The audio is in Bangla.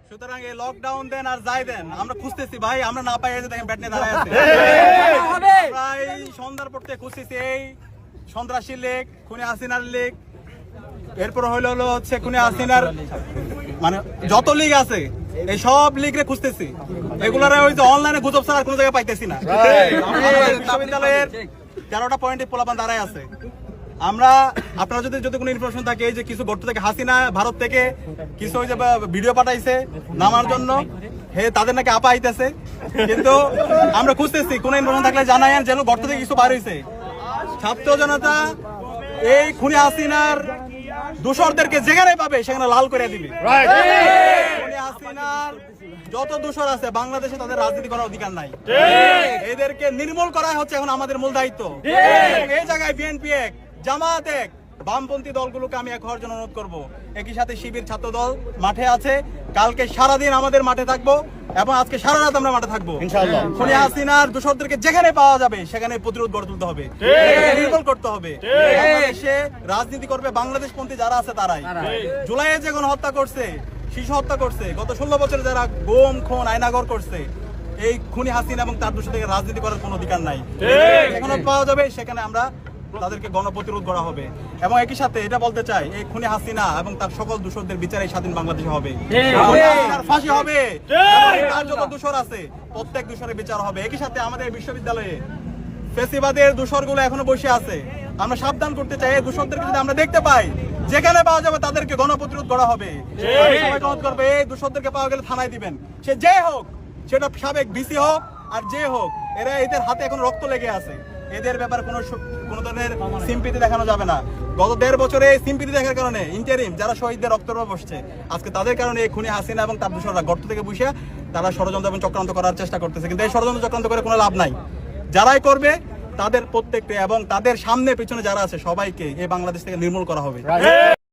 সুতরাং এই লকডাউন দেন আর যাই দেন, আমরা খুঁজতেছি ভাই, আমরা না পাই দেখেন ব্যাট নিয়ে দাঁড়ায় আছে। আমরা এই সন্ধ্যার পর থেকে খুঁজতেছি এই সন্ত্রাসী লীগ, খুনি হাসিনার লীগ, এরপর হলো হচ্ছে খুনি হাসিনার মানে যত লীগ আছে এই সব লীগরে খুঁজতেছি, এগুলার ওই যে অনলাইনে গুজব ছাড়া কোনো জায়গায় পাইতেছি না। আমাদের বিশ্ববিদ্যালয়ের 13টা পয়েন্টে পোলাপান দাঁড়ায় আছে। আমরা আপনারা যদি কোনো ইনফরমেশন থাকে, এই যে কিছু গর্ত থেকে হাসিনা ভারত থেকে কিছু ওই যে ভিডিও পাঠাইছে নামার জন্য, হে তাদের নাকি আপা আইতেছে, কিন্তু আমরা খুঁজতেছি কোন ইনফরমেশন থাকলে জানায়েন যেন গর্ত থেকে কিছু বার হইছে। ছাত্র জনতা এই খুনি হাসিনার দোষরদেরকে যেখানে পাবে সেখানে লাল করে দিবে। খুনি হাসিনার যত দোষর আছে বাংলাদেশে তাদের রাজনীতি করার অধিকার নাই, এদেরকে নির্মূল করা হচ্ছে এখন আমাদের মূল দায়িত্ব। এই জায়গায় বিএনপি এক, জামাত এক, বামপন্থী দলগুলোকে আমি এক হওয়ার জন্য অনুরোধ করবো। একই সাথে শিবির ছাত্র দল মাঠে আছে, কালকে সারাদিন আমাদের মাঠে থাকবো এবং আজকে সারা রাত আমরা মাঠে থাকবো ইনশাআল্লাহ। খুনি হাসিনার দোষরদেরকে যেখানে পাওয়া যাবে সেখানে প্রতিরোধ গড়ে তুলতে হবে, নির্মূল করতে হবে। বাংলাদেশে রাজনীতি করবে বাংলাদেশপন্থী যারা আছে তারাই। জুলাইয়ে যে গণহত্যা করছে, শিশু হত্যা করছে, গত 16 বছরে যারা গুম খুন আয়নাঘর করছে, এই খুনি হাসিনা এবং তার দোষর থেকে রাজনীতি করার কোনো অধিকার নাই। যেখানে পাওয়া যাবে সেখানে আমরা তাদেরকে গণপ্রতিরোধ করা হবে। এবং একই সাথে এটা বলতে চাই, এই খুনি হাসিনা এবং তার সকল দোষরদের বিচার এই স্বাধীন বাংলাদেশে হবে, ফাঁসি হবে, তার যত দোষর আছে প্রত্যেক দোষরের বিচার হবে। একই সাথে আমাদের বিশ্ববিদ্যালয়ে ফেসিবাদের দোষরগুলো এখনো বসে আছে, আমরা সাবধান করতে চাই, এই দোষরদেরকে যদি আমরা দেখতে পাই যেখানে পাওয়া যাবে তাদেরকে গণপ্রতিরোধ করা হবে। সবাই অনুরোধ করবে, এই দোষরদেরকে পাওয়া গেলে থানায় দিবেন, সে যে হোক, সেটা সাবেক ভিসি হোক আর যে হোক, এরা এদের হাতে এখন রক্ত লেগে আছে, এদের ব্যাপারে কোনো ধরনের সিম্পিতি দেখানো যাবে না। গত 1.5 বছরে সিম্পিতি দেখার কারণে ইন্টারিম যারা শহীদদের রক্ত বসছে, আজকে তাদের কারণে এই খুনি হাসিনা এবং তার দোষররা গর্ত থেকে বসে তারা ষড়যন্ত্র এবং চক্রান্ত করার চেষ্টা করতেছে, কিন্তু এই ষড়যন্ত্র চক্রান্ত করে কোনো লাভ নাই। যারাই করবে তাদের প্রত্যেককে এবং তাদের সামনে পিছনে যারা আছে সবাইকে এই বাংলাদেশ থেকে নির্মূল করা হবে।